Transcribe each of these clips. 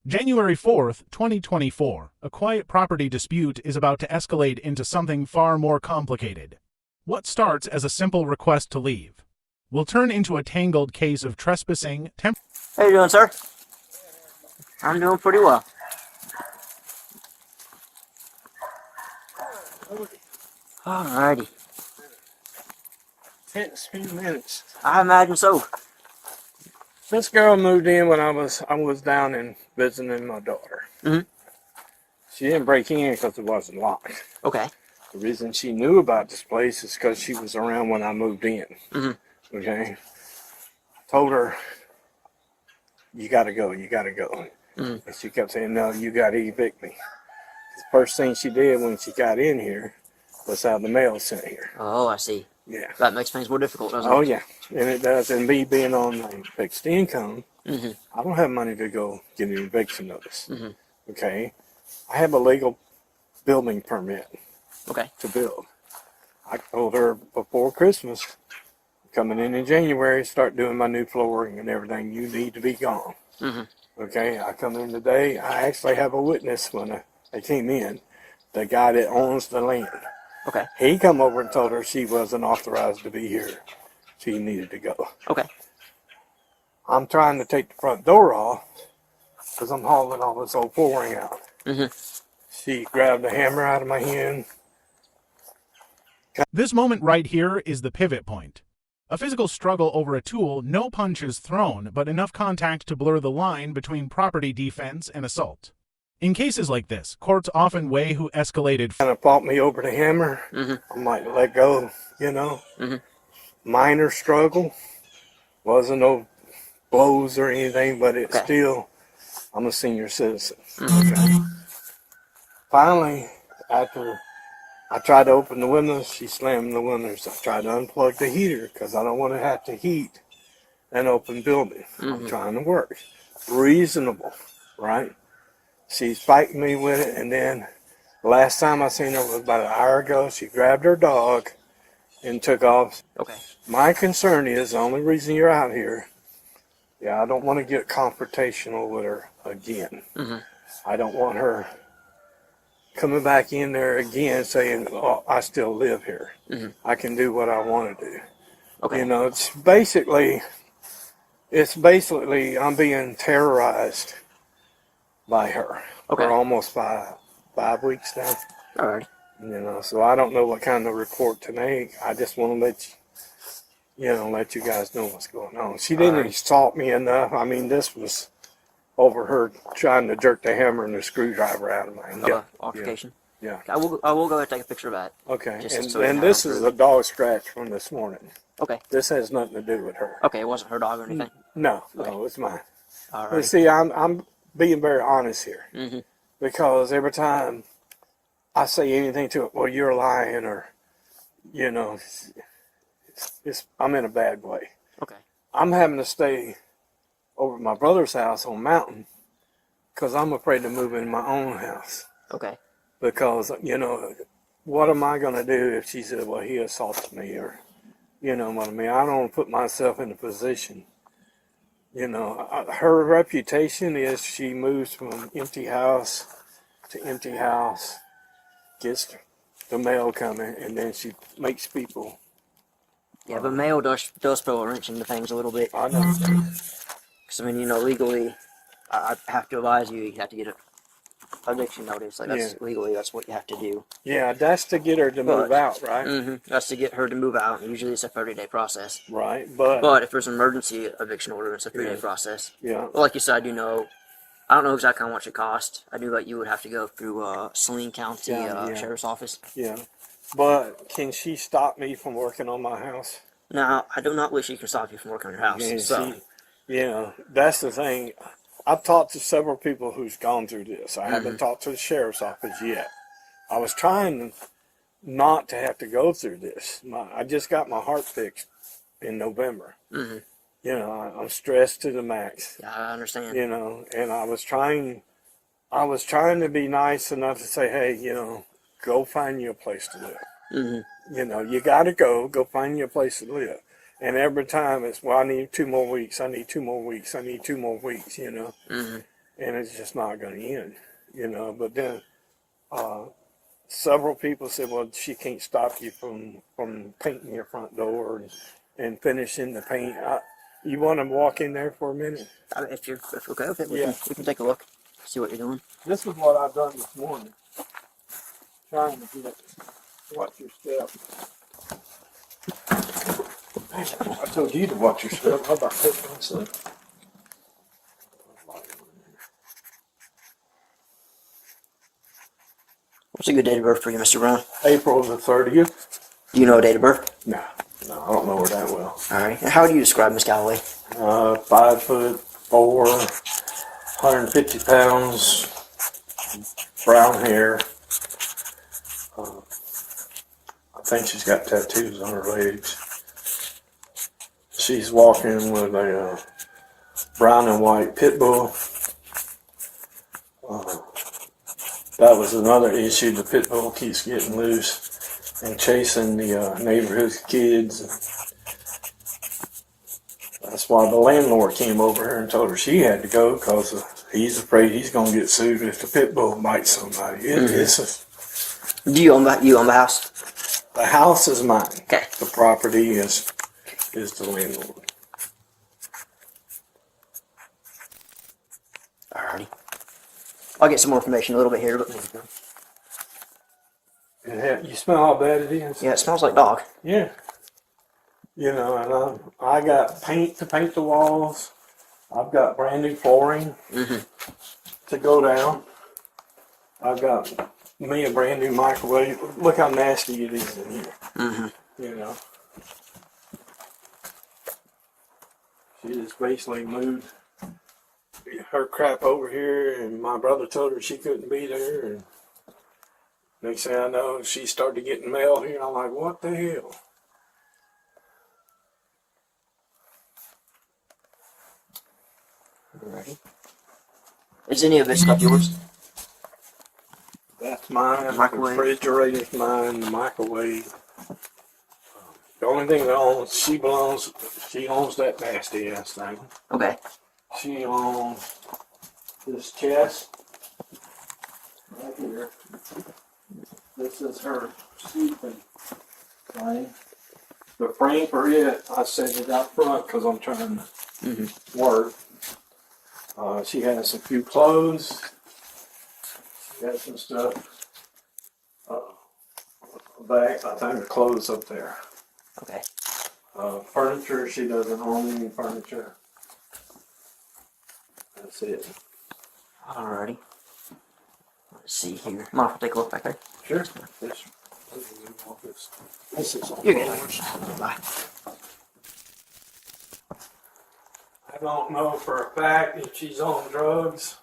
January 4th, 2024, a quiet property dispute is about to escalate into something far more complicated. What starts as a simple request to leave will turn into a tangled case of trespassing. How you doing, sir? I'm doing pretty well. Alrighty. Tense few minutes. I imagine so. This girl moved in when I was down and visiting my daughter. Mm-hmm. She didn't break in because it wasn't locked. Okay. The reason she knew about this place is because she was around when I moved in. Mm-hmm. Okay. I told her, you gotta go, you gotta go. Mm-hmm. And she kept saying, no, you gotta evict me. The first thing she did when she got in here was have the mail sent here. Oh, I see. Yeah. That makes things more difficult, doesn't it? Oh, yeah. And it does. And me being on a fixed income, Mm-hmm. I don't have money to go get an eviction notice. Mm-hmm. Okay. I have a legal building permit Okay. to build. I told her before Christmas, coming in January, start doing my new flooring and everything. You need to be gone. Mm-hmm. Okay. I come in today. I actually have a witness when I came in, the guy that owns the land. Okay. He come over and told her she wasn't authorized to be here. She needed to go. Okay. I'm trying to take the front door off because I'm hauling all this old flooring out. Mm-hmm. She grabbed a hammer out of my hand. This moment right here is the pivot point. A physical struggle over a tool, no punches thrown, but enough contact to blur the line between property defense and assault. In cases like this, courts often weigh who escalated. Kind of fought me over the hammer. Mm-hmm. I might let go, you know. Mm-hmm. Minor struggle. Wasn't no blows or anything, but it's still, I'm a senior citizen. Mm-hmm. Okay. Finally, after I tried to open the windows, she slammed the windows. I tried to unplug the heater because I don't want to have to heat an open building. Mm-hmm. I'm trying to work. Reasonable, right? She's fighting me with it, and then the last time I seen her was about an hour ago. She grabbed her dog and took off. Okay. My concern is, the only reason you're out here, I don't want to get confrontational with her again. Mm-hmm. I don't want her coming back in there again saying, oh, I still live here. Mm-hmm. I can do what I want to do. Okay. You know, it's basically I'm being terrorized by her for almost five weeks now. All right. You know, so I don't know what kind of report to make. I just want to let you guys know what's going on. She didn't assault me enough. I mean, this was over her trying to jerk the hammer and the screwdriver out of my hand. Altercation. Yeah. I will go ahead and take a picture of that. Okay. Just And this is a dog scratch from this morning. Okay. This has nothing to do with her. Okay, it wasn't her dog or anything? No, it's mine. All right. But see, I'm being very honest here. Mm-hmm. Because every time I say anything to it, well, you're lying, or, you know, I'm in a bad way. Okay. I'm having to stay over at my brother's house on Mountain because I'm afraid to move in my own house. Okay. Because, you know, what am I going to do if she said, well, he assaulted me, or, you know what I mean? I don't want to put myself in a position. You know, her reputation is she moves from empty house to empty house, gets the mail coming, and then she makes people. Yeah, but mail does throw a wrench into things a little bit. I know. Because, I mean, you know, legally, I have to advise you, you have to get a eviction notice. Like, that's legally, that's what you have to do. Yeah, that's to get her to move out, right? Mm-hmm. That's to get her to move out. Usually it's a 30-day process. Right, but if there's an emergency eviction order, it's a 3-day process. Yeah. But like you said, I don't know exactly how much it costs. I knew that you would have to go through Saline County Sheriff's Office. Yeah. But can she stop me from working on my house? No, I do not wish she can stop you from working on your house. Yeah, So, you know, that's the thing. I've talked to several people who's gone through this. I haven't talked to the sheriff's office yet. I was trying not to have to go through this. I just got my heart fixed in November. Mm-hmm. You know, I'm stressed to the max. Yeah, I understand. You know, and I was trying to be nice enough to say, hey, you know, go find you a place to live. Mm-hmm. You know, you got to go find you a place to live. And every time it's, well, I need 2 more weeks. I need 2 more weeks. I need 2 more weeks, you know. Mm-hmm. and it's just not going to end, you know. But then several people said, well, she can't stop you from painting your front door and finishing the paint. You want to walk in there for a minute? If you're okay with it, Yeah. we can take a look, see what you're doing. This is what I've done this morning, trying to get watch your step. I told you to watch your step. How about taking myself? What's a good date of birth for you, Mr. Brown? April the 30th. Do you know a date of birth? No, I don't know her that well. All right. And how do you describe Miss Galloway? 5'4", 150 pounds, brown hair. I think she's got tattoos on her legs. She's walking with a brown and white pit bull. That was another issue. The pit bull keeps getting loose and chasing the neighborhood kids. That's why the landlord came over here and told her she had to go, because he's afraid he's going to get sued if the pit bull bites somebody. Do you own the house? The house is mine. Okay. The property is the landlord. Alrighty. I'll get some more information a little bit here, but You smell how bad it is? yeah, it smells like dog. Yeah. You know, and I got paint to paint the walls. I've got brand new flooring to go down. I've got me a brand new microwave. Look how nasty it is in here. You know. She just basically moved her crap over here, and my brother told her she couldn't be there, and next thing I know, she started getting mail here, and I'm like, what the hell? Alrighty. Is any of this stuff yours? That's mine. Microwave. The refrigerator's mine. The microwave. The only thing that owns, she owns that nasty ass thing. Okay. She owns this chest right here. This is her sleeping thing. The frame for it, I set it out front because I'm trying to work. She has a few clothes. She has some stuff. Back, I think the clothes up there. Okay. Furniture, she doesn't own any furniture. That's it. Alrighty. Let's see here. Mind if I take a look back there? Sure. This is all You're good. yours. Bye. I don't know for a fact if she's on drugs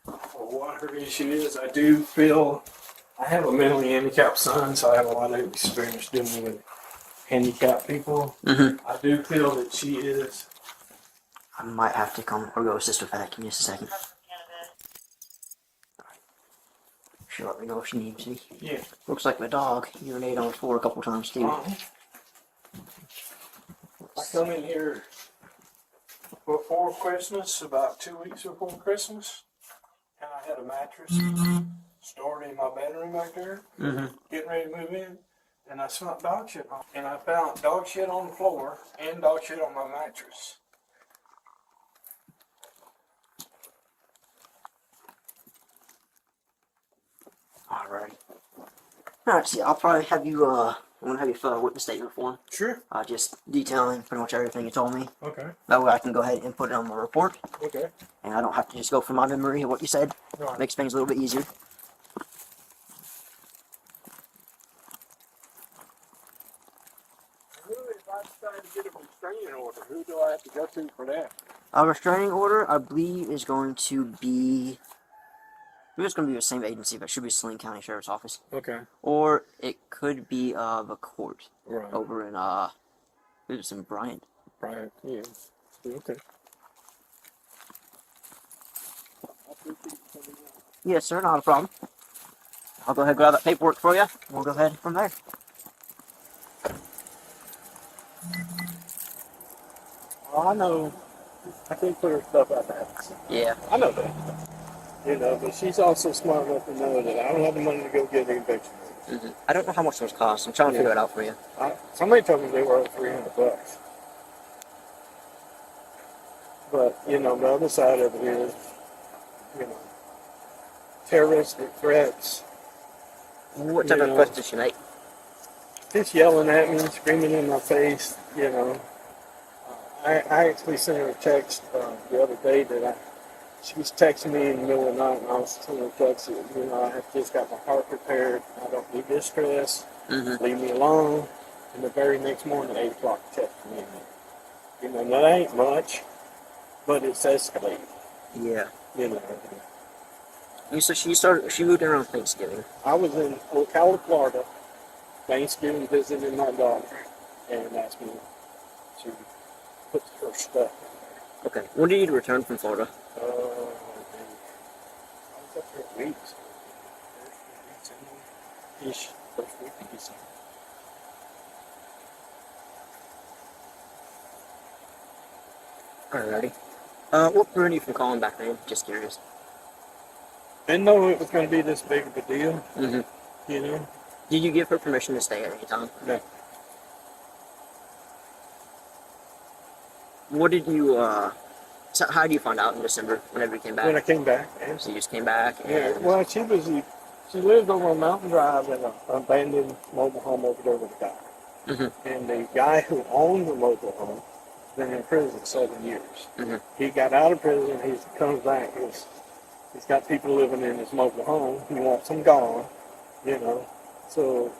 or what her issue is. I do feel I have a mentally handicapped son, so I have a lot of experience dealing with handicapped people. I do feel that she is. I might have to come or go assist with that. Give me just a second. She'll let me know if she needs me. Yeah. Looks like my dog urinated on the floor a couple times too. I come in here before Christmas, about 2 weeks before Christmas, and I had a mattress stored in my bedroom back there, getting ready to move in, and I smelled dog shit on, and I found dog shit on the floor and dog shit on my mattress. Alright. Alright, see, I'll probably have you, I'm gonna have you fill out a witness statement form. Sure. Just detailing pretty much everything you told me. Okay. That way I can go ahead and put it on my report. Okay. And I don't have to just go from my memory of what you said. Right. Makes things a little bit easier. If I decide to get a restraining order, who do I have to go to for that? A restraining order, I believe, is going to be... I think it's going to be the same agency, but it should be Saline County Sheriff's Office. Okay. Or it could be the court Right. over in, it was in Bryant. Right. Yeah. Okay. Yes, sir, not a problem. I'll go ahead and grab that paperwork for you. We'll go ahead from there. Well, I know. I can't put her stuff out there. Yeah. I know that. You know, but she's also smart enough to know that I don't have the money to go get the eviction notice. I don't know how much those cost. I'm trying to figure it out for you. Somebody told me they were over $300. But, you know, the other side of it is, you know, terroristic threats. What type of threats did she make? Just yelling at me, screaming in my face, you know. I actually sent her a text the other day that she was texting me in the middle of the night, and I was sending her a text that, you know, I have just got my heart repaired. I don't need this stress. Leave me alone. And the very next morning at 8 o'clock, text me. You know, that ain't much, but it's escalated. Yeah. You know. So she moved in around Thanksgiving. I was in Ocala, Florida, Thanksgiving, visiting my daughter, and asked me to put her stuff in Okay. When did you return from Florida? there. I was up there weeks. First week of December. Alrighty. What prevented you from calling back then? Just curious. Didn't know it was going to be this big of a deal. You know? Did you give her permission to stay at any time? No. What did you, so how did you find out in December whenever you came back? When I came back. So you just came back? And... Yeah, well, she lived over on Mountain Drive in an abandoned mobile home over there with a guy. And the guy who owned the mobile home has been in prison 7 years. He got out of prison, he comes back, he's got people living in his mobile home, he wants them gone, you know. So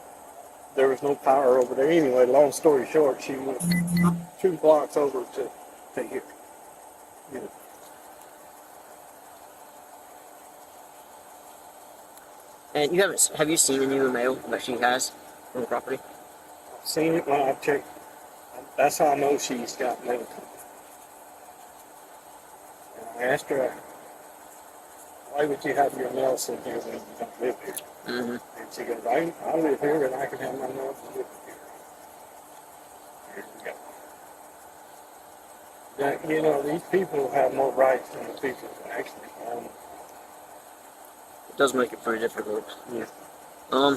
there was no power over there anyway. Long story short, she went 2 blocks over to here. You know. And have you seen any of the mail that she has from the property? I've seen it when I checked. That's how I know she's got mail. And I asked her, why would you have your mail sent here when you don't live here? And she goes, I live here and I can have my mail delivered here. Here we go. Now, you know, these people have more rights than the people who actually own them. It does make it pretty difficult. Yeah.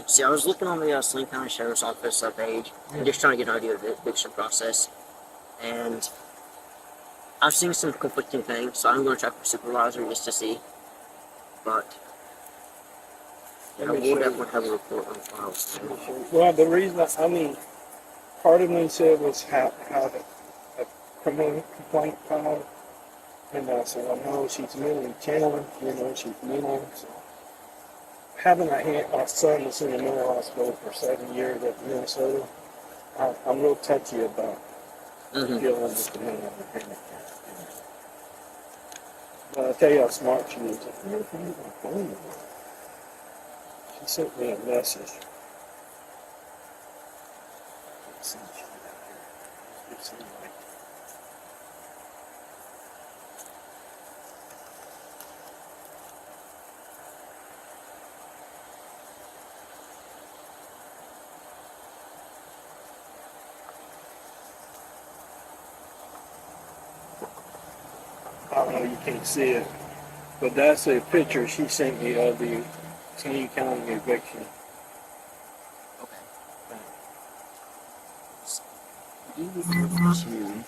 See, I was looking on the Saline County Sheriff's Office page, and just trying to get an idea of the eviction process, and I've seen some conflicting things, so I'm going to check with supervisor just to see, but we'll definitely have a report on files. Well, the reason, part of me said was how a criminal complaint filed, and I said, well, no, she's mentally challenged, you know, she's mental, so. Having a son that's in the mental hospital for 7 years at Minnesota, I'm real touchy about dealing with the mental impairment. But I'll tell you how smart she is. She sent me a message. Let's see, she's out here. I don't know, you can't see it, but that's a picture she sent me of the Saline County eviction. Okay. Do you refer to...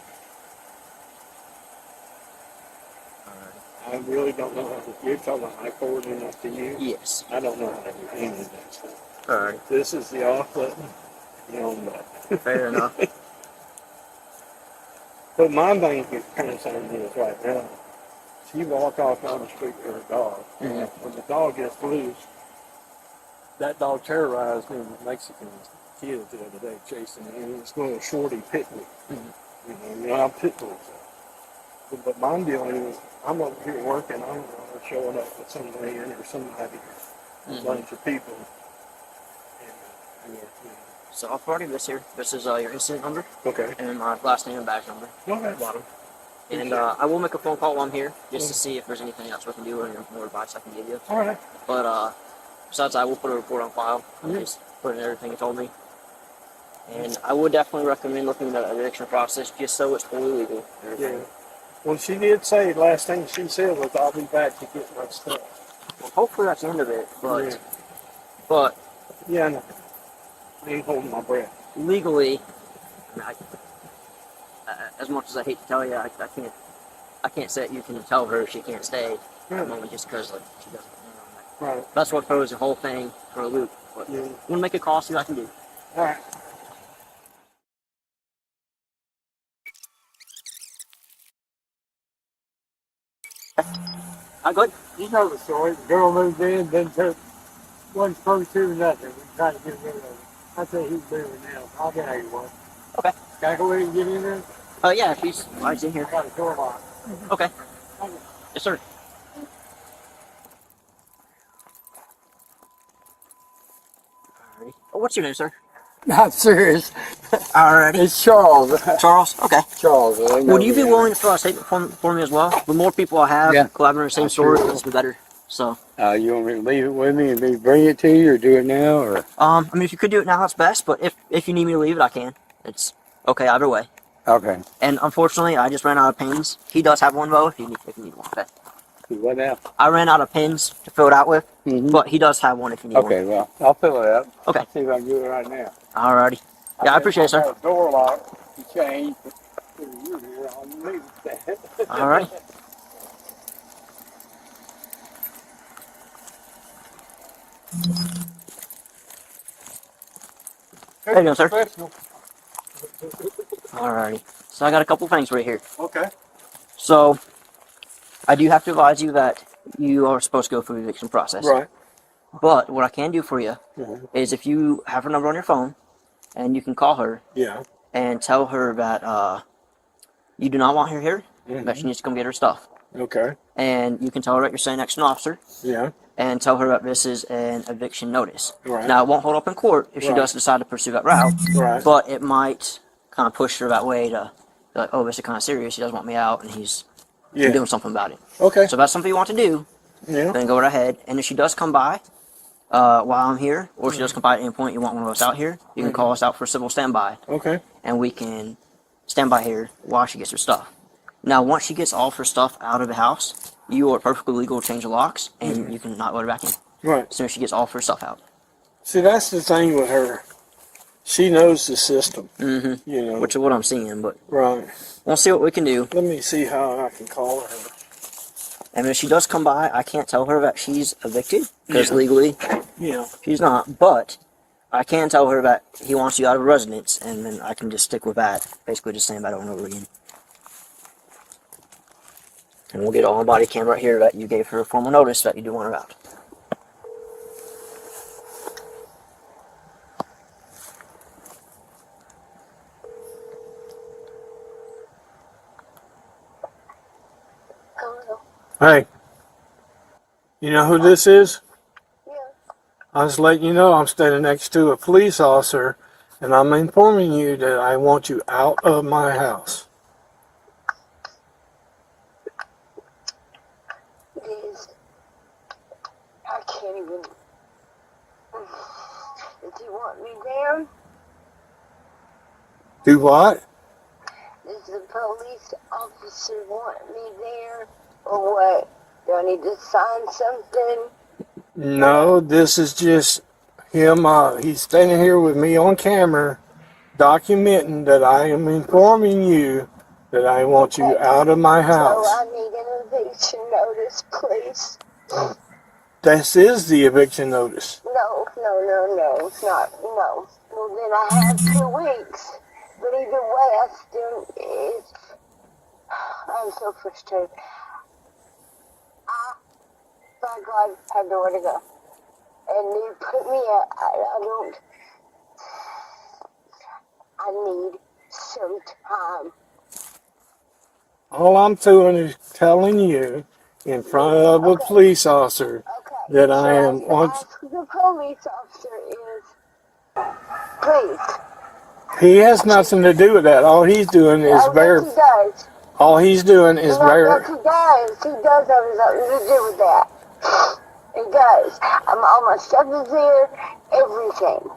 I really don't know how to, you're talking about my forwarding that to you? Yes. I don't know how to do any of that stuff. Alright. This is the off button, the on button. Fair enough. But my main concern is right now, she walked off down the street with her dog. When the dog gets loose, that dog terrorized me with Mexican kids the other day chasing me. And it's little shorty pit bull. You know, I'm pit bulls. But my deal is, I'm over here working, I'm showing up with some man or somebody, a bunch of people. And, So I'll forward you this here. This is your incident number. Okay. And my last name and badge number. Okay. At the bottom. And I will make a phone call while I'm here just to see if there's anything else we can do or any more advice I can give you. All right. But besides, I will put a report on file. Just put in everything you told me. And I would definitely recommend looking at the eviction process just so it's fully legal. Yeah. Well, she did say, last thing she said was, I'll be back to get my stuff. hopefully that's the end of it. But, Yeah. but Yeah, no. I ain't holding my breath. legally, as much as I hate to tell you, I can't say you can tell her she can't stay at the moment just because like she doesn't. Right. That's what throws the whole thing for a loop. But Yeah. I'm gonna make a call, see what I can do. All right. Good. You know the story. The girl moved in, wasn't supposed to nothing. We tried to get rid of it. I say he's moving now. I'll get how you want. Okay. Can I go in and get in there? Yeah, she's in here. I got a door lock. Okay. Yes, sir. Alrighty. Oh, what's your name, sir? Not serious. Alrighty. It's Charles. Charles. Okay. Charles. Would you be willing to fill out a statement for me as well? The more people I have collaborating on the same story, the better. So. You want me to leave it with me and me bring it to you, or do it now, or? I mean, if you could do it now, that's best. But if you need me to leave it, I can. It's okay either way. Okay. And unfortunately, I just ran out of pens. He does have one though, if you need one. Okay. What now? I ran out of pens to fill it out with, but he does have one if you need one. Okay, well, I'll fill it out. Okay. I'll see if I can do it right now. Alrighty. Yeah, I appreciate it, sir. got a door lock to change. You're here, I'll leave that. Alrighty. How you doing, sir? Alrighty. So I got a couple things right here. Okay. So I do have to advise you that you are supposed to go through the eviction process. Right. But what I can do for you is if you have her number on your phone and you can call her and tell her that you do not want her here, that she needs to come get her stuff. Okay. And you can tell her that you're saying next to an officer. Yeah. And tell her that this is an eviction notice. Right. Now, it won't hold up in court if she does decide to pursue that route. Right. But it might kind of push her that way to, like, oh, this is kind of serious. He doesn't want me out, and he's doing something about it. Okay. So if that's something you want to do, then go right ahead. And if she does come by while I'm here, or she does come by at any point you want one of us out here, you can call us out for civil standby. Okay. And we can stand by here while she gets her stuff. Now, once she gets all of her stuff out of the house, you are perfectly legal to change the locks, and you can not let her back in. Right. As soon as she gets all of her stuff out. See, that's the thing with her. She knows the system. You know. Which is what I'm seeing, but Right. we'll see what we can do. Let me see how I can call her. And if she does come by, I can't tell her that she's evicted, because legally she's not. But I can tell her that he wants you out of residence, and then I can just stick with that. Basically just saying that over and over again. And we'll get on body cam right here that you gave her a formal notice that you do want her out. Hey. You know who this is? I was letting you know I'm standing next to a police officer, and I'm informing you that I want you out of my house. I can't even. Does he want me there? Do what? Does the police officer want me there? Or what? Do I need to sign something? No, this is just him. He's standing here with me on camera, documenting that I am informing you that I want you out of my house. So I need an eviction notice, please. This is the eviction notice. No. It's not. No. Well, then I have 2 weeks. But either way, I still. I'm so frustrated. My God, I have nowhere to go. And you put me out. I need some time. All I'm doing is telling you in front of a police officer that I am on. The police officer is, please. He has nothing to do with that. All he's doing is Yes, he does. All he's doing is Yes, he does. He does have something to do with that. He does. All my stuff is there. Everything.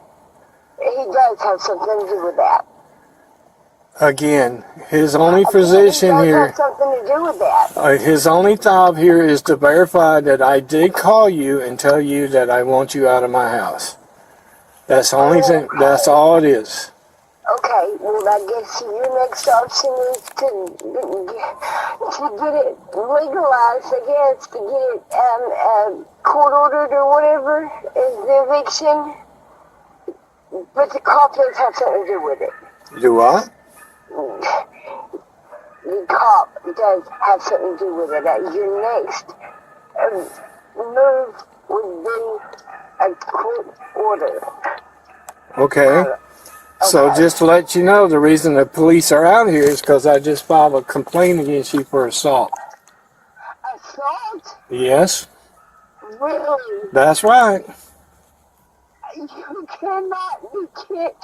He does have something to do with that. Again, his only position It does here, have something to do with that. his only job here is to verify that I did call you and tell you that I want you out of my house. That's the only thing. That's all it is. Okay, well, I guess your next option is to get it legalized, I guess, to get it court ordered or whatever, is the eviction. But the cop does have something to do with it. Do what? The cop does have something to do with it. Your next move would be a court order. Okay. So just to let you know, the reason the police are out here is because I just filed a complaint against you for assault. Assault? Yes. Really? That's right. You cannot, you can't.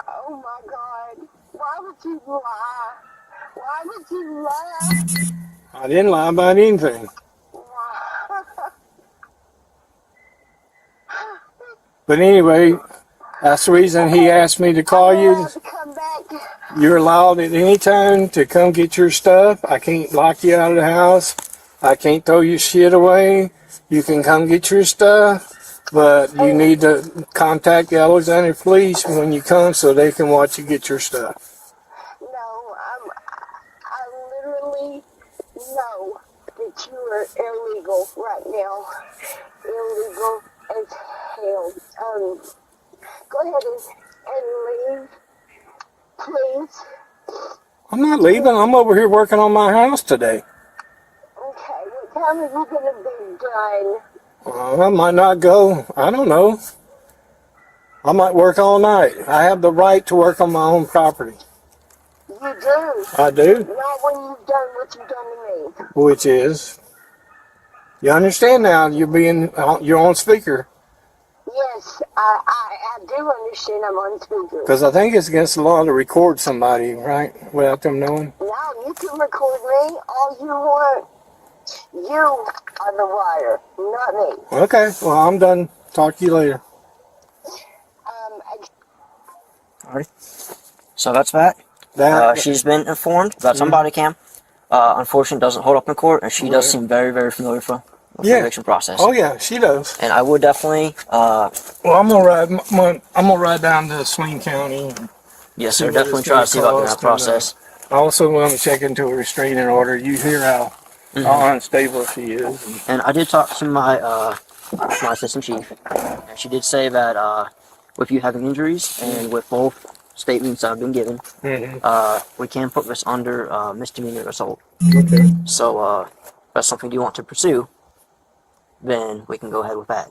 Oh my God. Why would you lie? Why would you lie? I didn't lie about anything. But anyway, that's the reason he asked me to call you. You're allowed at any time to come get your stuff. I can't lock you out of the house. I can't throw your shit away. You can come get your stuff, but you need to contact the Alexandria police when you come so they can watch you get your stuff. No, I literally know that you are illegal right now. Illegal as hell. Go ahead and leave, please. I'm not leaving. I'm over here working on my house today. Okay, what time are you going to be done? I might not go. I don't know. I might work all night. I have the right to work on my own property. You do? I do. Not when you've done what you've done to me. Which is, you understand now, you're on speaker. Yes, I do understand I'm on speaker. Because I think it's against the law to record somebody, right? Without them knowing. No, you can record me all you want. You are the liar, not me. Okay, well, I'm done. Talk to you later. Alright. So that's that. She's been informed about some body cam. Unfortunately, doesn't hold up in court, and she does seem very, very familiar with the eviction process. Oh yeah, she does. And I would definitely. Well, I'm gonna ride down to Swain County. Yes, sir. Definitely try to see about that process. I also want to check into a restraining order. You hear how unstable she is. And I did talk to my my assistant chief, and she did say that with you having injuries and with both statements I've been given, we can put this under misdemeanor assault. Okay. So if that's something you want to pursue, then we can go ahead with that.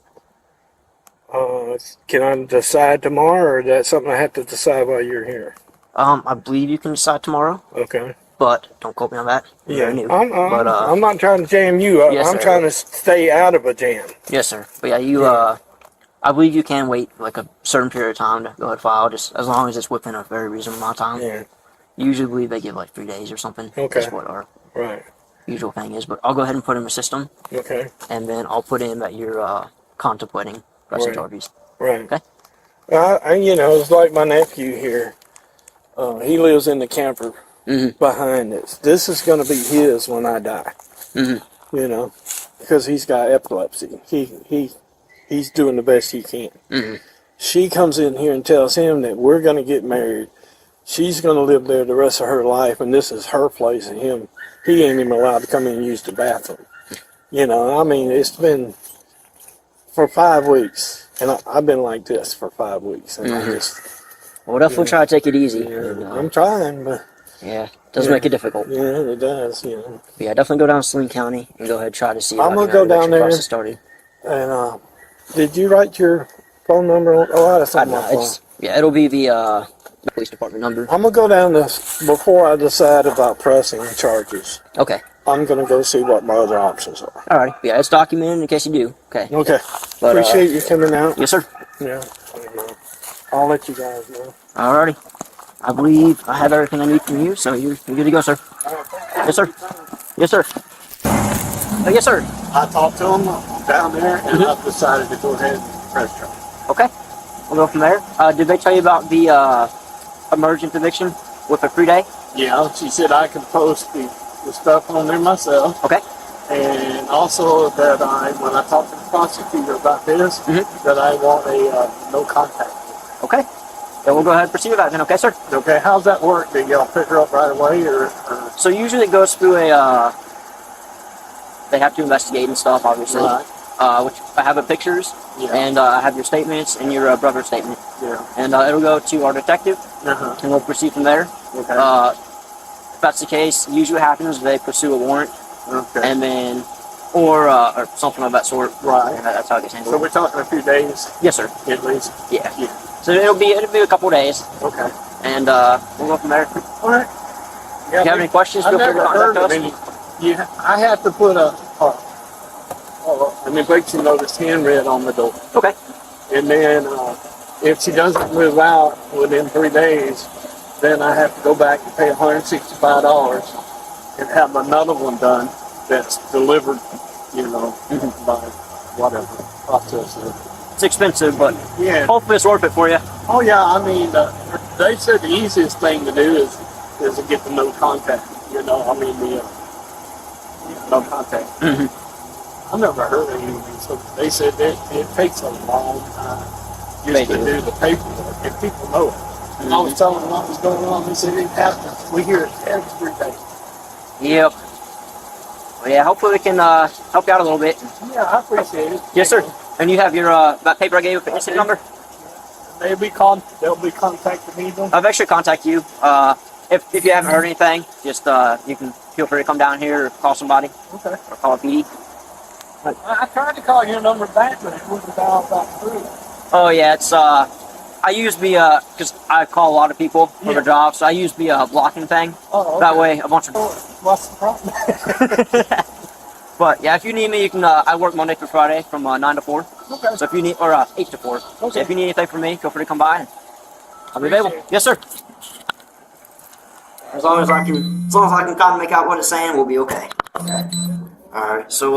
Can I decide tomorrow, or is that something I have to decide while you're here? I believe you can decide tomorrow. Okay. But don't quote me on that. Yeah. Very new. I'm not trying to jam you up. Yes, I'm sir. trying to stay out of a jam. Yes, sir. But yeah, you I believe you can wait like a certain period of time to go ahead and file, just as long as it's within a very reasonable amount of time. Yeah. Usually they give like 3 days or something. Okay. That's what our Right. usual thing is. But I'll go ahead and put in the system, Okay. and then I'll put in that you're contemplating pressing Right. charges. Right. Okay. It's like my nephew here. He lives in the camper behind us. This is going to be his when I die. You know, because he's got epilepsy. He's doing the best he can. She comes in here and tells him that we're going to get married. She's going to live there the rest of her life, and this is her place, and he ain't even allowed to come in and use the bathroom. You know, I mean, it's been for 5 weeks, and I've been like this for 5 weeks, and I just... We'll definitely try to take it easy. I'm trying, but... Yeah, it does make it difficult. Yeah, it does, you know. But yeah, definitely go down to Saline County and go ahead and try to see if I'm I gonna can go have the down there. process started. And did you write your phone number on? Oh, that's on my phone. It'll be the police department number. I'm gonna go down before I decide about pressing charges. Okay. I'm gonna go see what my other options are. Alright. Yeah, it's documented in case you do. Okay. Okay. But, appreciate you coming out. Yes, sir. Yeah. I'll let you guys know. Alrighty. I believe I have everything I need from you, so you're good to go, sir. Yes, sir. Yes, sir. Yes, sir. I talked to them down there, and I've decided to go ahead and press charge. Okay. We'll go from there. Did they tell you about the emergent eviction with a free day? Yeah, she said I can post the stuff on there myself. Okay. And also that when I talk to the prosecutor about this, that I want a no contact. Okay. Then we'll go ahead and proceed with that then, okay, sir? Okay, how's that work? Do y'all pick her up right away or? So usually it goes through they have to investigate and stuff, obviously. Right. Which I have the pictures, Yeah. and I have your statements and your brother's statement. Yeah. And it'll go to our detective, and we'll proceed from there. Okay. If that's the case, usually what happens is they pursue a warrant, Okay. and then, or something of that sort. Right. And that's how it gets handled. So we're talking a few days Yes, sir. at least. Yeah. Yeah. So it'll be a couple of days, Okay. and we'll go from there. All right. Yeah, If you have any questions, I've feel free to never heard contact of us. any. I have to put an eviction notice handwritten on the door. Okay. And then if she doesn't move out within 3 days, then I have to go back and pay $165 and have another one done that's delivered, by whatever process. It's expensive, but Yeah. hopefully it's worth it for you. Oh yeah, I mean, they said the easiest thing to do is to get the no contact. The no contact. I've never heard of anything, so they said that it takes a long time just to do the paperwork, and people know it. And I was telling them what was going on, they said it happens. We hear it every day. Yep. Well, yeah, hopefully we can help you out a little bit. Yeah, I appreciate it. Yes, sir. And you have your that paper I gave you for incident number? They'll be contacting me then? I've actually contacted you. If you haven't heard anything, just you can feel free to come down here or call somebody. Okay. Or call a PD. I tried to call your number back, but it wouldn't dial back through. Oh yeah, it's I use the because I call a lot of people for their jobs, so I use the blocking thing. Oh, okay. That way, a bunch of. What's the problem? But yeah, if you need me, you can. I work Monday through Friday from 9 to 4. Okay. So if you need, or 8 to 4. Okay. So if you need anything from me, feel free to come by. And I'll be available. Yes, sir. As long as I can kind of make out what it's saying, we'll be okay. Okay. All right. So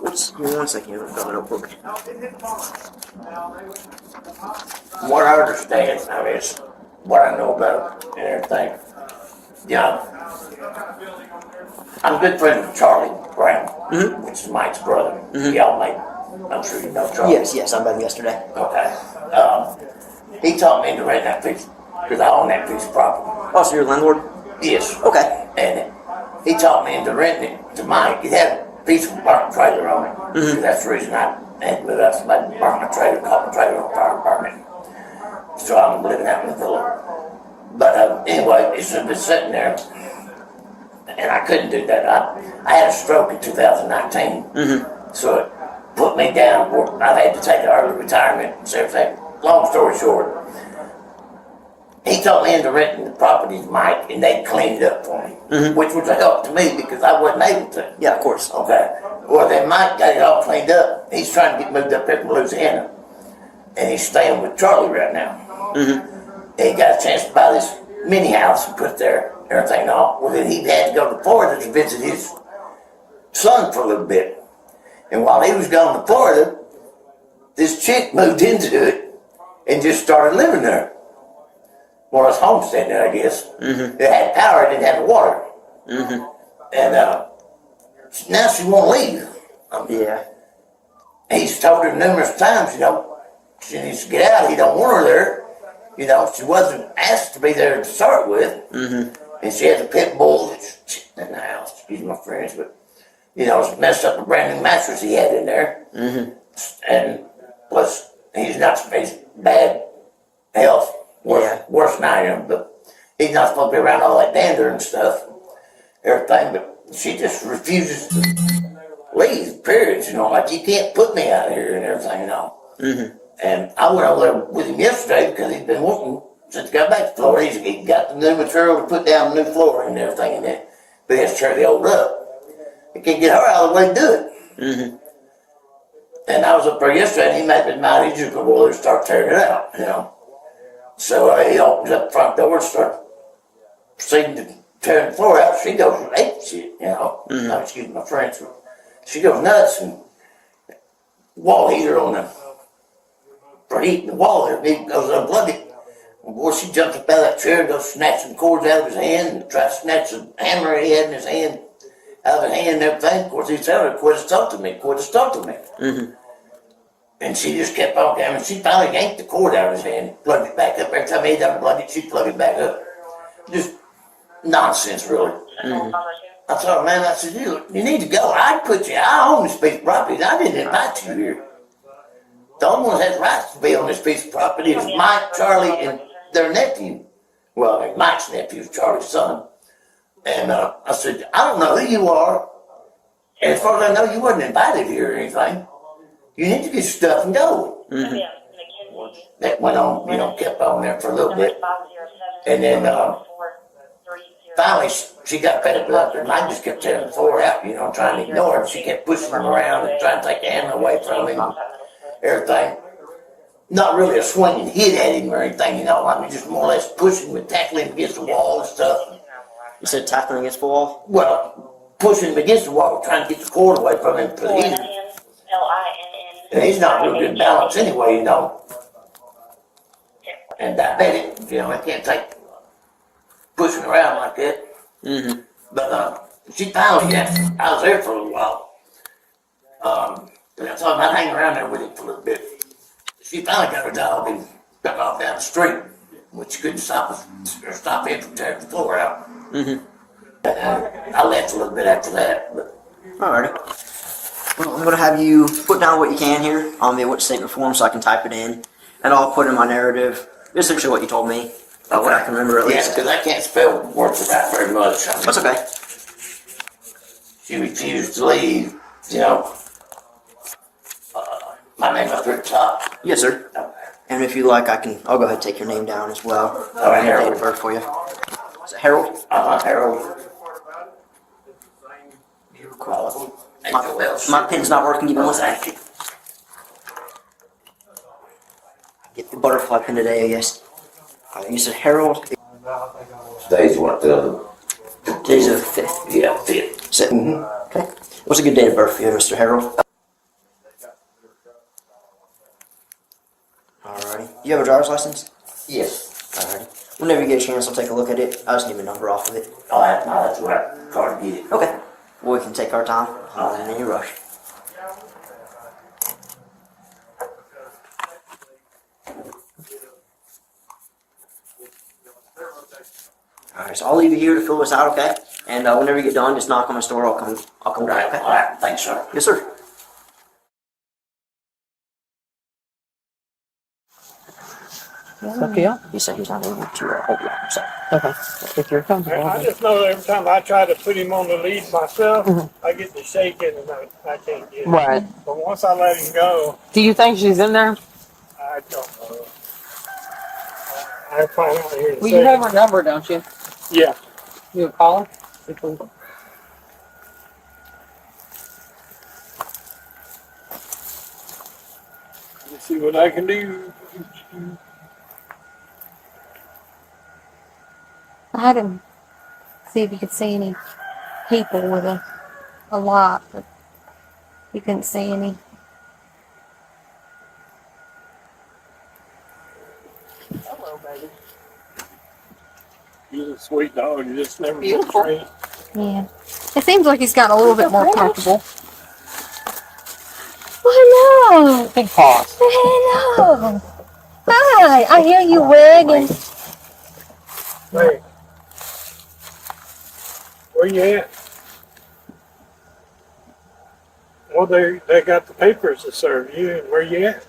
give me 1 second here. Let me real quick. What I understand now is what I know about it and everything. Yeah, I'm a good friend with Charlie Brown, which is Mike's brother. Y'all may, I'm sure you know Charlie. Yes, I met him yesterday. Okay. He taught me to rent that piece because I own that piece of property. Oh, so you're a landlord? Yes. Okay. And he taught me into renting it to Mike. It had a piece of burnt trailer on it. That's the reason I had to move out. Somebody burnt my trailer, caught my trailer on fire, burned it. So I'm living out in the villa. But anyway, it's been sitting there, and I couldn't do that. I had a stroke in 2019, so it put me down where I had to take an early retirement and everything. Long story short, he taught me into renting the property to Mike, and they cleaned it up for me, which was a help to me because I wasn't able to. Yeah, of course. Okay. Well, then Mike got it all cleaned up. He's trying to get moved up here from Louisiana, and he's staying with Charlie right now. He got a chance to buy this mini house and put there everything and all. Well, then he had to go to Florida to visit his son for a little bit. And while he was gone to Florida, this chick moved into it and just started living there. Well, it's homesteading there, I guess. It had power, it didn't have water. And now she won't leave. Yeah. He's told her numerous times, she needs to get out. He don't want her there. She wasn't asked to be there to start with. And she has a pit bull that's in the house. Excuse my French, but, it's messed up a brand new mattress he had in there. And plus, he's bad health. Worse than I am, but he's not supposed to be around all that dander and stuff. Everything, but she just refuses to leave, period. Like, you can't put me out here and everything, And I went over there with him yesterday because he's been wanting, since he got back to Florida, he got the new material to put down the new flooring and everything in it. But he has to tear the old up. He can't get her out of the way to do it. And I was up there yesterday and he made his mind, he's just going to go over there and start tearing it out, So he opens up the front door and starts proceeding to tear the floor out. She goes ape shit, excuse my French. She goes nuts and wall heater on the for heating the wall there. He goes unplug it. Boy, she jumped up out of that chair and goes snatching the cords out of his hand and tried to snatch the hammer he had in his hand out of his hand and everything. Of course, he told her, quit to me. Mm-hmm. And she just kept on coming. She finally yanked the cord out of his hand, plugged it back up. Every time he done plugged it, she'd plug it back up. Just nonsense, really. Mm-hmm. I told her, man, I said, you need to go. I own this piece of property. I didn't invite you here. The only one that has rights to be on this piece of property is Mike, Charlie, and their nephew. Well, Mike's nephew is Charlie's son. And I said, I don't know who you are. And as far as I know, you wasn't invited here or anything. You need to get your stuff and go. Mm-hmm. That went on, kept on there for a little bit. And then finally, she got fed up with it, and I just kept telling her to throw her out, trying to ignore her. She kept pushing him around and trying to take the hammer away from him, everything. Not really a swinging hit at him or anything, just more or less pushing him and tackling him against the wall and stuff. You said tackling against the wall? Well, pushing him against the wall, trying to get the cord away from him for the heater. And he's not real good balance anyway, And diabetic, I can't take pushing around like that. Mm-hmm. But she finally, I was there for a little while. And I told him I'd hang around there with him for a little bit. She finally got her dog and got off down the street, which couldn't stop him from tearing the floor out. Mm-hmm. And I left a little bit after that. But. Alrighty. Well, I'm going to have you put down what you can here on the witness statement form so I can type it in. And I'll put in my narrative essentially what you told me. What I can remember at least. Yeah, because I can't spell words about very much. That's okay. She refused to leave, my name up here at the top. Yes, sir. Okay. And if you like, I'll go ahead and take your name down as well. All right, Harold. Date of birth for you. Is it Harold? Harold. My pen's not working, give me one second. Get the butterfly pen today, I guess. You said Harold. Today's what, Today's the 5th. Yeah, 5th. So, okay. What's a good date of birth for you, Mr. Harold? Alrighty. You have a driver's license? Yes. Alrighty. Whenever you get a chance, I'll take a look at it. I'll just need a number off of it. Oh, that's right. Car to get it. Okay. Well, we can take our time. Not in any rush. Alright, so I'll leave you here to fill this out, okay? And whenever you get done, just knock on my door. I'll come down, okay? Alright, thanks, sir. Yes, sir. Look you. He said he's not able to hold you. So. Okay. If you're comfortable. I just know every time I try to put him on the lead myself, I get to shaking and I can't get it. Right. But once I let him go, Do you think she's in there? I don't know. I find out here in a Well, you have second. her number, don't you? Yeah. You call her? Let's see what I can do. I had him see if he could see any people with a light, but he couldn't see any. Hello, baby. You're a sweet dog. You just never get Beautiful. trained. Yeah. It seems like he's gotten a little bit more comfortable. Well, hello. Big paws. Hello. Hi. I hear you wagging. Hey. Where you at? Well, they got the papers to serve you. And where you at?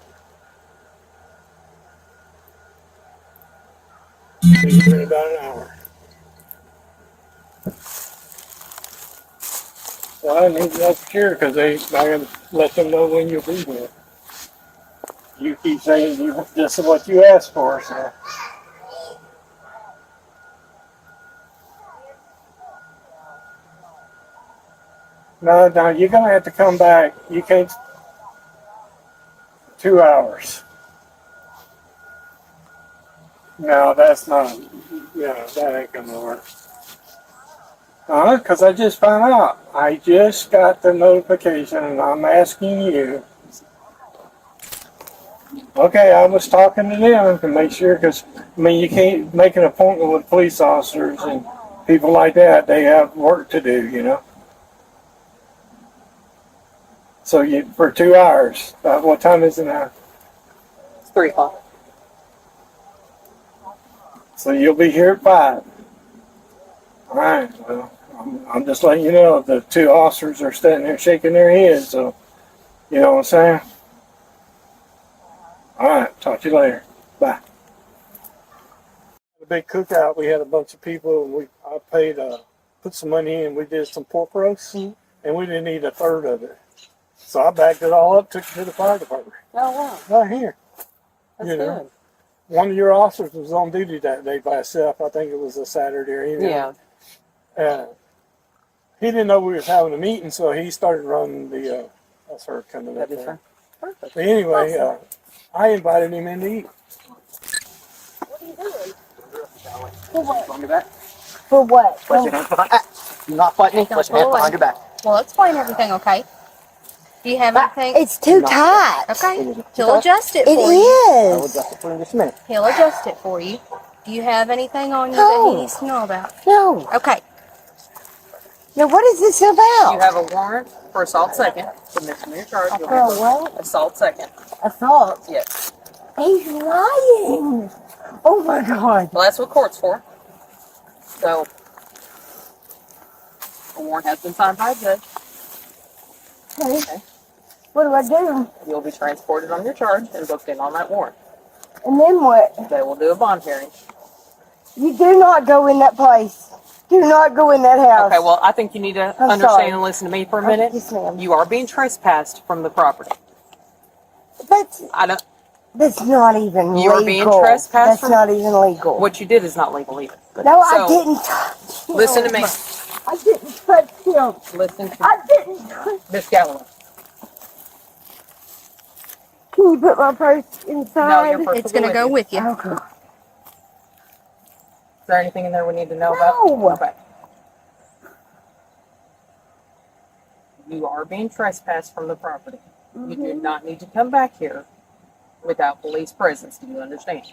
See you in about an hour. Well, I need to know for sure because I gotta let them know when you'll be there. You keep saying this is what you asked for, so. No, you're gonna have to come back. You can't. 2 hours. No, that's not. Yeah, that ain't gonna work. Because I just found out. I just got the notification, and I'm asking you. Okay, I was talking to them to make sure, because, I mean, you can't make an appointment with police officers and people like that. They have work to do, you know. So for 2 hours, what time is it now? It's 3 o'clock. So you'll be here at 5. All right, well, I'm just letting you know the 2 officers are standing there shaking their heads, so, you know what I'm saying? All right, talk to you later. Bye. The big cookout, we had a bunch of people, and I paid, put some money in, we did some pork roast, and we didn't eat a third of it. So I backed it all up, took it to the fire department. Oh, wow. Right here. That's You good. know. One of your officers was on duty that day by himself. I think it was a Saturday or evening. Yeah. He didn't know we was having a meeting, so he started running the, that's her coming up That'd be there. fun. Perfect. But anyway, I invited him in to eat. What are you doing? On your back. For what? Place your hands behind. You're not fighting me. Place your hands behind your back. Well, explain everything, okay? Do you have anything? It's too tight. Okay. He'll adjust it It for you. I will is. adjust it for you in just a minute. He'll adjust it for you. Do you have anything on you that No. he needs to know about? No. Okay. Now, what is this about? You have a warrant for assault second. Submission to your charge. You'll For have what? assault second. Assault. Yes. He's lying. Oh my God. Well, that's what court's for. So, a warrant has been signed by a judge. Okay. What do I do? You'll be transported on your charge and booked in on that warrant. And then what? They will do a bond hearing. You do not go in that place. Do not go in that house. Okay, well, I think you need to I'm understand sorry. and listen to me for a minute. Yes, ma'am. You are being trespassed from the property. That's I don't. not even legal. You are being trespassed That's from- not even legal. What you did is not legal either. No, I So, didn't touch him. Listen to me. I didn't touch him. Listen to I didn't touch. Miss Galloway. Can you put my purse inside? No, your purse It's going to go with you. Okay. Is there anything in there we need to know No. about? Okay. You are being trespassed from the property. You do not need to come back here without police presence. Do you understand?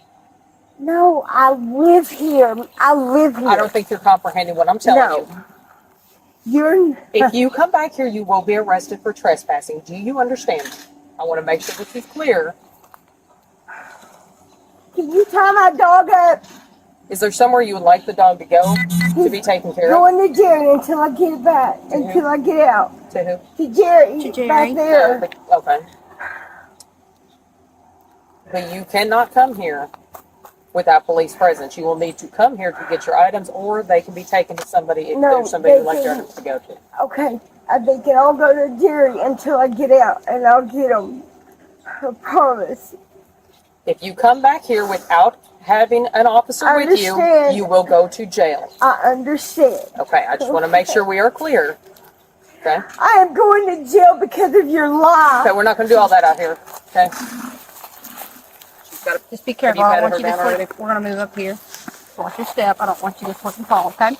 No, I live here. I live here. I don't think you're comprehending what I'm telling No. you. You're. If you come back here, you will be arrested for trespassing. Do you understand? I want to make sure this is clear. Can you tie my dog up? Is there somewhere you would like the dog to go to be taken care of? Going to Jerry until I get it back. Until I get out. To who? To Jerry. To Jerry. Back there. Okay. But you cannot come here without police presence. You will need to come here to get your items, or they can be taken to somebody if No, there's somebody they you'd like your can- items to go to. Okay. They can all go to Jerry until I get out. And I'll get them. I promise. If you come back here without having an officer I with you, understand. you will go to jail. I understand. Okay, I just want to make sure we are clear. Okay? I am going to jail because of your lie. Okay, we're not going to do all that out here. Okay? She's got to. Just be careful. Have you I don't patted want you her to down slip. We're going to move up here. Watch your step. I don't want you to slip and fall, okay?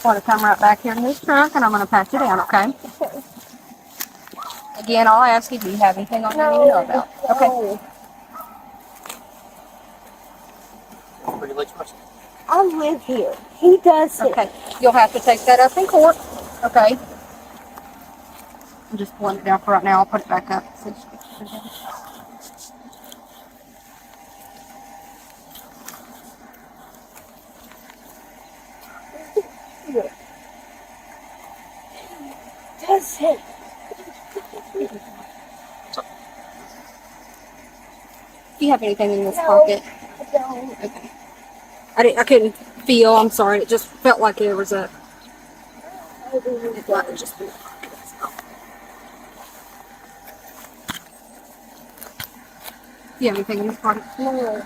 Want to come right back here to his trunk, and I'm going to pat you down, okay? Again, I'll ask you, do you have anything on you you know about? Okay. No. Pretty late question. I live here. He does it. Okay. You'll have to take that up in court, okay? I'm just pulling it down for right now. I'll put it back up. Does it. Do you have anything in this No. pocket? I don't. Okay. I couldn't feel. I'm sorry. It just felt like there was a. It might just be. Do you have anything in this pocket? No.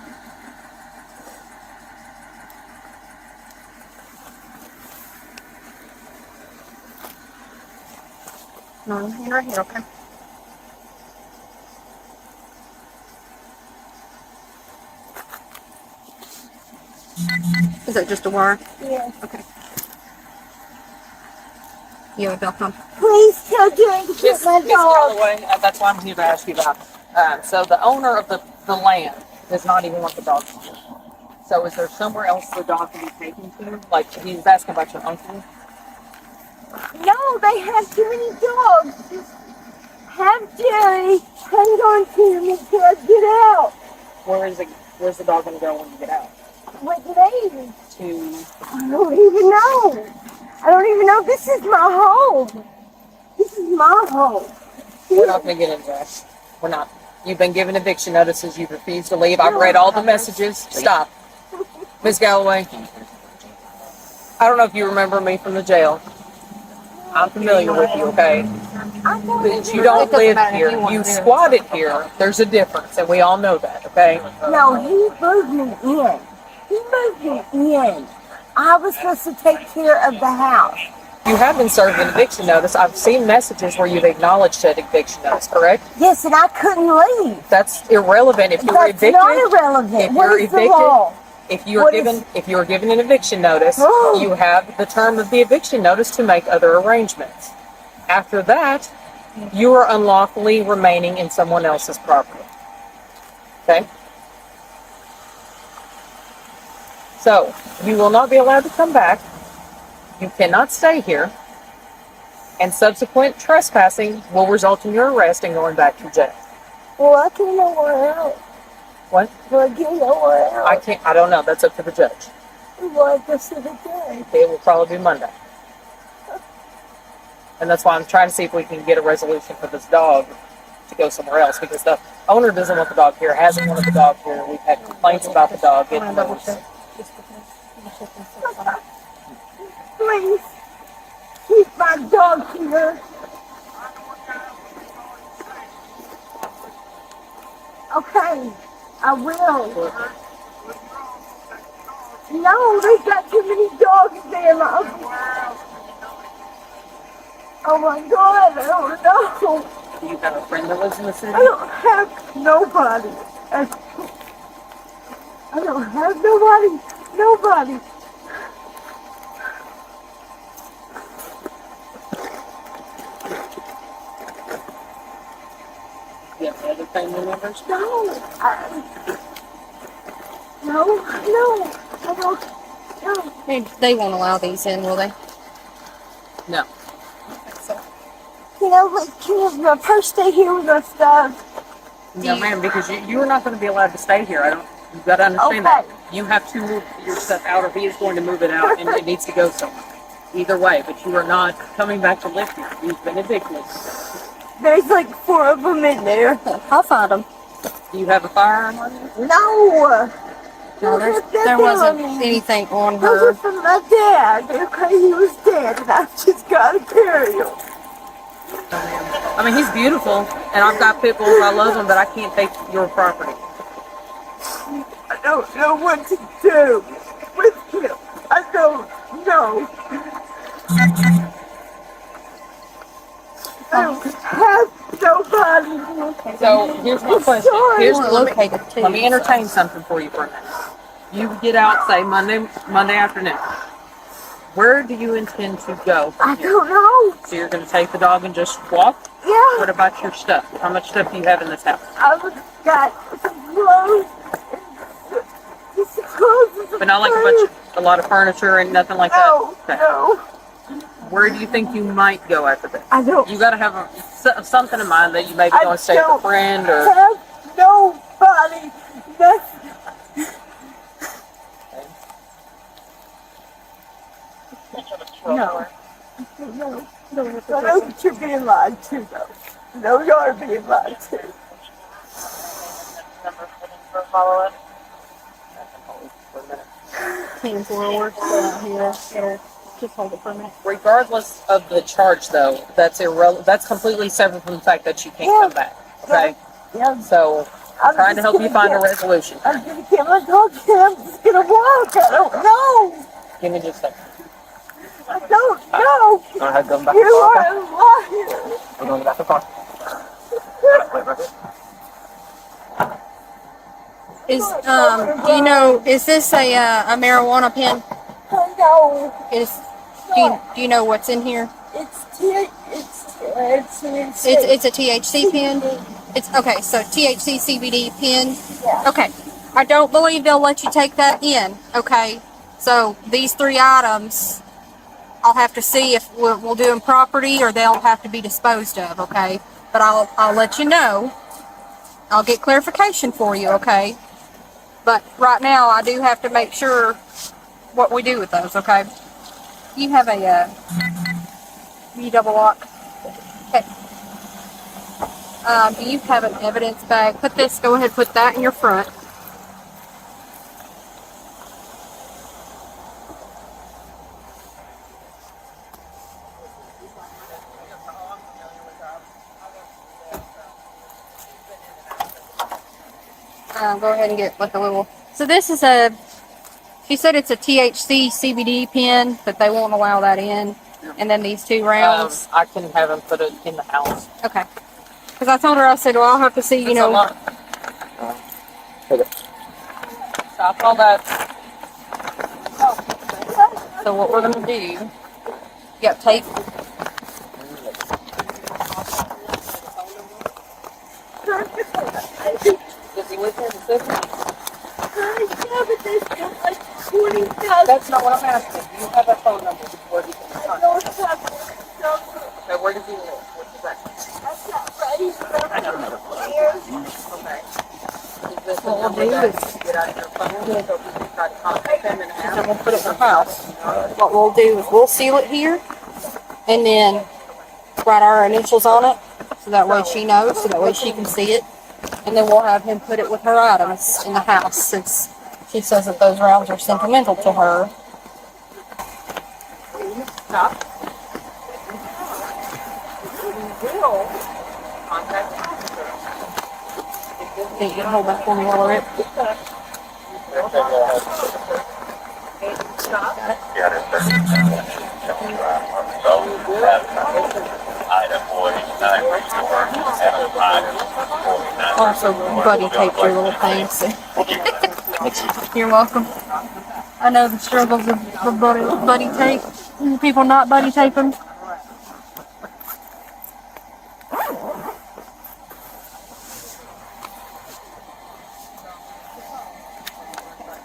No, anything right here. Okay. Is that just a wire? Yeah. Okay. You have a dog. Please tell Jerry to get Miss my dog. Galloway, that's why I'm here to ask you about. So the owner of the land does not even want the dog here. So is there somewhere else the dog can be taken to? Like he's asking about your uncle. No, they have too many dogs. Just have Jerry hang on to him until I get out. Where's the dog gonna go when you get out? With me. To I don't even know. I don't even know. This is my home. This is my home. we're not gonna get into that. We're not. You've been given eviction notices. You've refused to leave. I've read all the messages. Stop, Miss Galloway. I don't know if you remember me from the jail. I'm familiar with you, okay? But you don't live here. You squatted here. There's a difference, and we all know that, okay? No, he moved me in. He moved me in. I was supposed to take care of the house. You have been served an eviction notice. I've seen messages where you've acknowledged that eviction notice, correct? Yes, and I couldn't leave. That's irrelevant. If you were That's evicted, not irrelevant. if What you're is the evicted, law? if you were given an eviction notice, Oh. you have the term of the eviction notice to make other arrangements. After that, you are unlawfully remaining in someone else's property. Okay? So, you will not be allowed to come back. You cannot stay here. And subsequent trespassing will result in your arrest and going back to jail. Well, I can't nowhere else. What? Well, I can't nowhere else. I don't know. That's up to the judge. Well, I just said it did. It will probably be Monday. And that's why I'm trying to see if we can get a resolution for this dog to go somewhere else, because the owner doesn't want the dog here, hasn't wanted the dog here. We've had complaints about the dog getting loose. Please, keep my dog here. Okay, I will. No, they got too many dogs there, my Oh my God, I don't know. Do you have a friend that lives in the city? I don't have nobody. I don't have nobody. Nobody. Do you have any other family members? No. No. I don't. No. They won't allow these in, will they? No. Can my purse stay here with my stuff? No, ma'am, because you are not going to be allowed to stay here. You've got to understand that. You have to move your stuff out, or he is going to move it out, and it needs to go somewhere. Either way, but you are not coming back to live here. You've been evicted. There's like 4 of them in there. I'll find them. Do you have a firearm on you? No. No, there wasn't anything on Those her. are from my dad. Okay, he was dead, and I just got to carry him. I mean, he's beautiful, and I've got pit bulls. I love them, but I can't take your property. I don't know what to do with him. I don't know. I don't have nobody. So here's my question. Sorry. Let me entertain something for you for a minute. You get out, say Monday afternoon. Where do you intend to go from I here? don't know. So you're going to take the dog and just walk? Yeah. What about your stuff? How much stuff do you have in this house? I've got some clothes. Just some clothes. But not like a lot of furniture and nothing like No, that? no. Where do you think you might go after this? I don't. You got to have something in mind that you may be going to stay with a friend or... have nobody. Nothing. No. No. I know that you're being lied to, though. No, you're being lied to. Team forward, out here. It'll just hold it for a minute. Regardless of the charge, though, that's irrelevant. That's completely separate from the fact that you can't come back. Okay? Yeah. So, I'm trying to help you find a resolution. I'm gonna get my dog and I'm just gonna walk. I don't know. Give me just a second. I don't know. Go ahead, go back You to the car. are a liar. We're going back to the car. Do you know, is this a marijuana pen? No. Do you know what's in here? It's It's a THC pen. It's okay. So THC CBD pen. Okay. I don't believe they'll let you take that in. Okay. So these 3 items, I'll have to see if we'll do them property or they'll have to be disposed of. Okay. But I'll let you know. I'll get clarification for you. Okay. But right now, I do have to make sure what we do with those. Okay. You have a you double lock. Okay. Do you have an evidence bag? Go ahead, put that in your front. Go ahead and get like a little, so this is she said it's a THC CBD pen, but they won't allow that in. And then these 2 rounds. I can have him put it in the house. Okay. Because I told her, I said, well, I'll have to see, So I saw that. So what we're going to do, you got tape. Does he live here in the city? Yeah, but there's still like 40,000. That's not what I'm asking. Do you have a phone number before you can contact? No, it's not. Okay, where does he live? What's his address? That's not right. I got another phone. Okay. Is this the number that you get out of your phone so we can try to contact him and have him put it in the house? What we'll do is we'll seal it here and then write our initials on it so that way she knows, so that way she can see it. And then we'll have him put it with her items in the house since she says that those rounds are sentimental to her. Stop. We will contact the officer. Think you can hold that for me while we're at it? Also, buddy taped your little things. So. You're welcome. I know the struggles of buddy tape. People not buddy taping.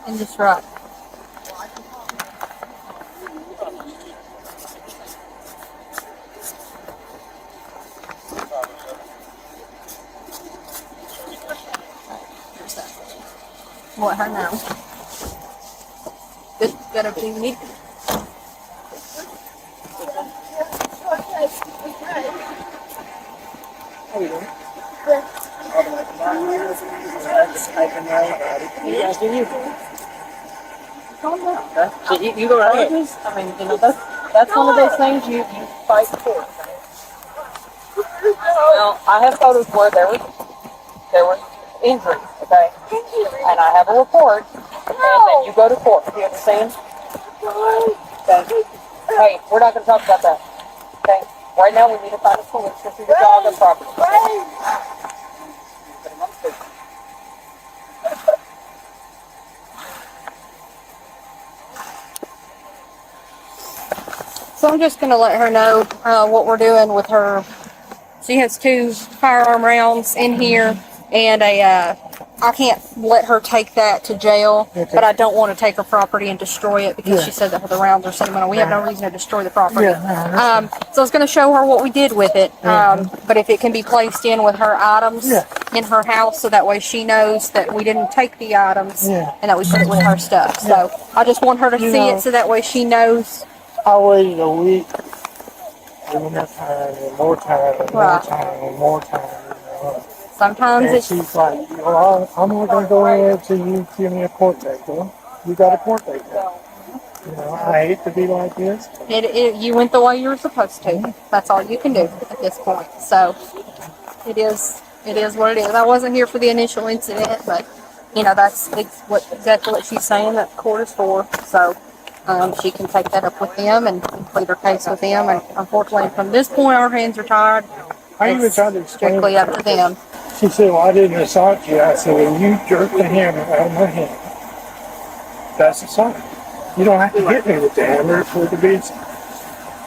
And just right. Let her know. Good, got everything you need. How you doing? So you go right ahead. I mean, you know, that's one of those things you fight for. Now, I have photos where there were injuries, okay? And I have a report, and then you go to court. You understand? Okay. Hey, we're not going to talk about that. Okay? Right now, we need to find a solution for your dog and property. So I'm just going to let her know what we're doing with her. She has 2 firearm rounds in here, and I can't let her take that to jail, but I don't want to take her property and destroy it because she said that the rounds are sentimental. We have no reason to destroy the property. So I was going to show her what we did with it, but if it can be placed in with her items in her house, so that way she knows that we didn't take the items and that we put it with her stuff. So I just want her to see it so that way she knows. I waited a week, and enough time, and more time, and more time, and more time. You know. Sometimes And it's she's like, well, I'm not going to go in until you give me a court date. Well, you got a court date now. You know, I hate to be like this. you went the way you were supposed to. That's all you can do at this point. So it is what it is. I wasn't here for the initial incident, but you know that's exactly what she's saying that the court is for. So she can take that up with them and complete her case with them. And unfortunately, from this point, our hands are tied. I even tried to explain. Strictly up to them. She said, well, I didn't assault you. I said, well, you jerked the hammer out of my hand. That's assault. You don't have to hit me with the hammer for it to be assault.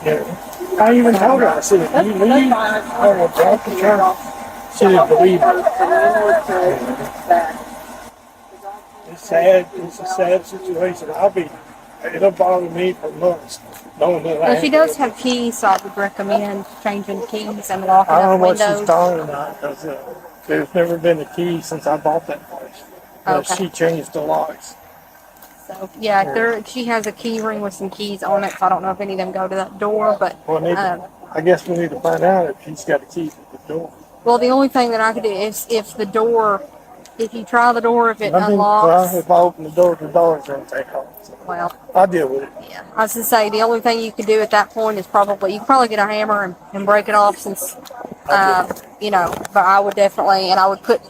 You know? I even told her, I said, if you leave, I will drop the truck. She didn't believe it. It's sad. It's a sad situation. It'll bother me for months. Knowing that Well, she does have keys, so I would recommend changing the keys and locking I don't up know what windows. she's talking about because there's never been a key since I bought that place. Okay. She changed the locks. So yeah, she has a key ring with some keys on it. So I don't know if any of them go to that door, but I guess we need to find out if she's got a key to the door. well, the only thing that I could do is if you try the door, if it unlocks. If I open the door's going to take off. So Well, I'll deal with it. yeah, I was gonna say the only thing you could do at that point is you could probably get a hammer and break it off since, but I would definitely, and I would put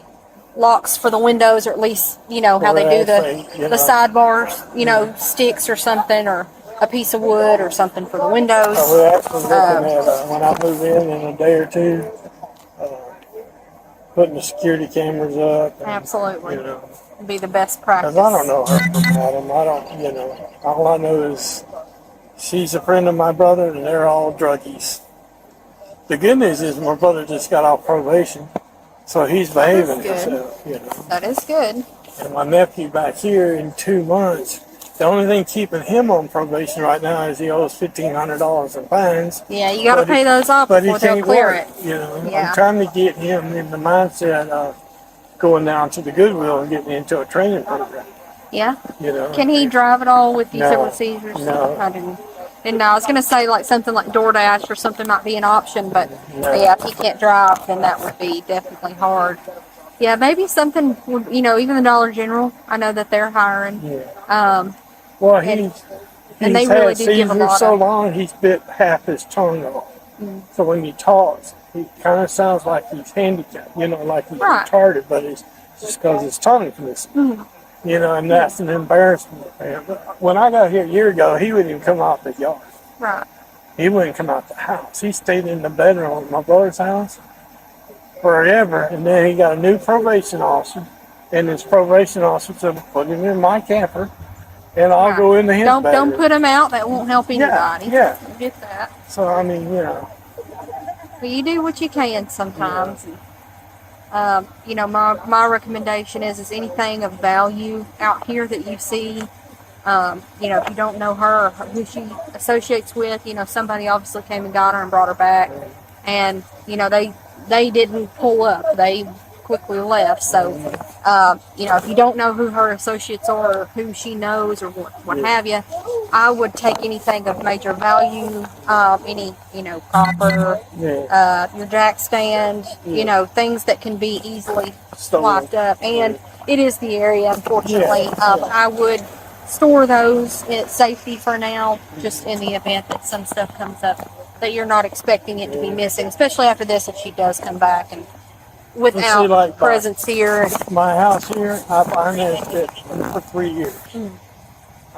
locks for the windows, or at least, how they do the sidebars, sticks or something, or a piece of wood or something for the windows. We're actually looking at, when I move in a day or two, putting the security cameras up. And, Absolutely. It'd be the best practice. Because I don't know her from Adam. All I know is she's a friend of my brother and they're all druggies. The good news is my brother just got off probation, so he's behaving himself, That is good. And my nephew back here in 2 months, the only thing keeping him on probation right now is he owes $1,500 in fines. Yeah, you got to pay those off before they'll clear it. I'm trying to get him in the mindset of going down to the Goodwill and getting into a training program. Yeah. Can he drive at all with these several seizures? No. I didn't know. I was going to say like something like DoorDash or something might be an option, but yeah, if he can't drive, then that would be definitely hard. Yeah, maybe something would, even the Dollar General. I know that they're hiring. Yeah. Well, he's they had really do give a seizures lot so of. long he's bit half his tongue off. So when he talks, he kind of sounds like he's handicapped, like he's retarded, but it's just because his tongue's missing. And that's an embarrassment for him. When I got here a year ago, he wouldn't even come out the yard. Right. He wouldn't come out the house. He stayed in the bedroom of my brother's house forever, and then he got a new probation officer, and his probation officer said, put him in my camper, and I'll go into his bedroom. Don't put him out. That won't help anybody. Yeah. You get that. So, But you do what you can sometimes. My recommendation is anything of value out here that you see, if you don't know her or who she associates with, somebody obviously came and got her and brought her back, and, they didn't pull up. They quickly left. So, if you don't know who her associates are or who she knows or what have you, I would take anything of major value, any, copper, your jack stand, things that can be easily locked up. And it is the area, unfortunately. I would store those at safety for now, just in the event that some stuff comes up that you're not expecting it to be missing, especially after this if she does come back and without presence here. My house here, I financed it for 3 years.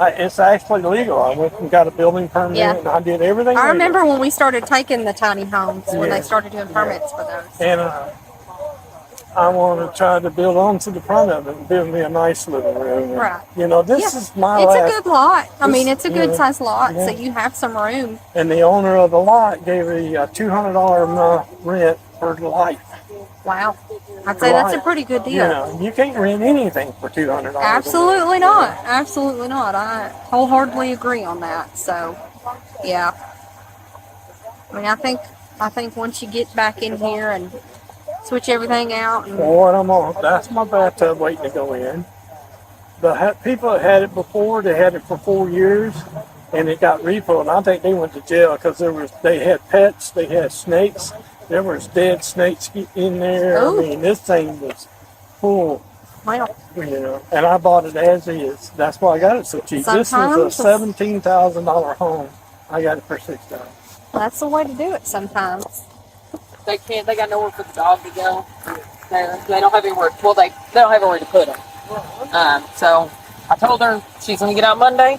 It's actually legal. I went and got a building permit and I did everything. I remember when we started taking the tiny homes, when they started doing permits for those. And I want to try to build onto the front of it and build me a nice living room. Right. This is my It's last. a good lot. It's a good sized lot, so you have some room. And the owner of the lot gave me a $200 a month rent for life. Wow. I'd say that's a pretty good deal. You can't rent anything for $200. Absolutely not. Absolutely not. I wholeheartedly agree on that. So, yeah. I think once you get back in here and switch everything out. That's my bathtub waiting to go in. The people that had it before, they had it for 4 years, and it got repoed. And I think they went to jail because they had pets, they had snakes. There was dead snakes in there. Ooh. This thing was full. Wow. And I bought it as is. That's why I got it so cheap. This was a $17,000 home. I got it for $6. That's the way to do it sometimes. They got nowhere for the dog to go. They don't have anywhere. Well, they don't have anywhere to put him. So I told her she's going to get out Monday.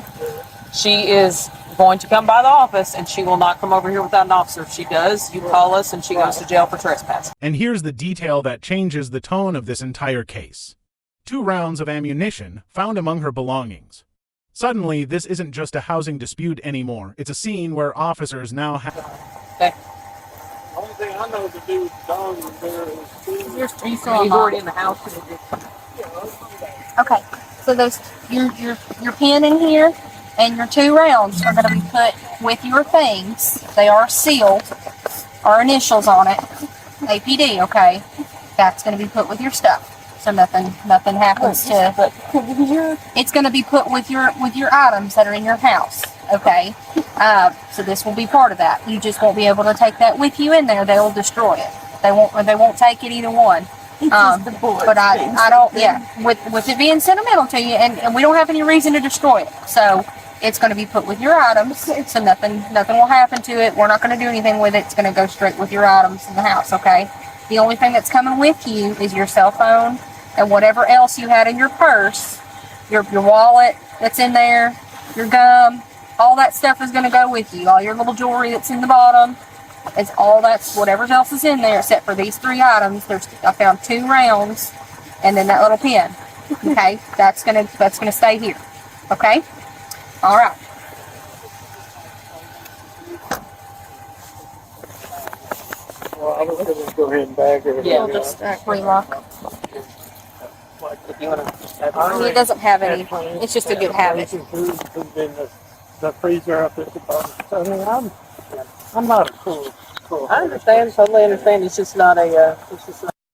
She is going to come by the office, and she will not come over here without an officer. If she does, you call us, and she goes to jail for trespassing. And here's the detail that changes the tone of this entire case. 2 rounds of ammunition found among her belongings. Suddenly, this isn't just a housing dispute anymore. It's a scene where officers now have... Okay. The only thing I know to do with the dog is there is He's already in the house. Okay, so those your pin in here and your 2 rounds are going to be put with your things. They are sealed, our initials on it, APD. Okay, that's going to be put with your stuff, so nothing happens to. It's going to be put with your items that are in your house. Okay, so this will be part of that. You just won't be able to take that with you in there. They will destroy it. They won't take it, either one. But I don't, yeah, with it being sentimental to you, and we don't have any reason to destroy it. So it's going to be put with your items, so nothing will happen to it. We're not going to do anything with it. It's going to go straight with your items in the house, okay? The only thing that's coming with you is your cell phone and whatever else you had in your purse, your wallet that's in there, your gum, all that stuff is going to go with you. All your little jewelry that's in the bottom. It's all that's whatever else is in there except for these 3 items. I found 2 rounds and then that little pin. Okay, that's gonna stay here. Okay, all right. Well, I was going to go ahead and bag everything. Yeah, just Relock. if you want to. It doesn't have any. It's just a good habit. Food in the freezer up at the bottom. So, I mean, I'm not a cool. I understand, totally understand. It's just not a. It's just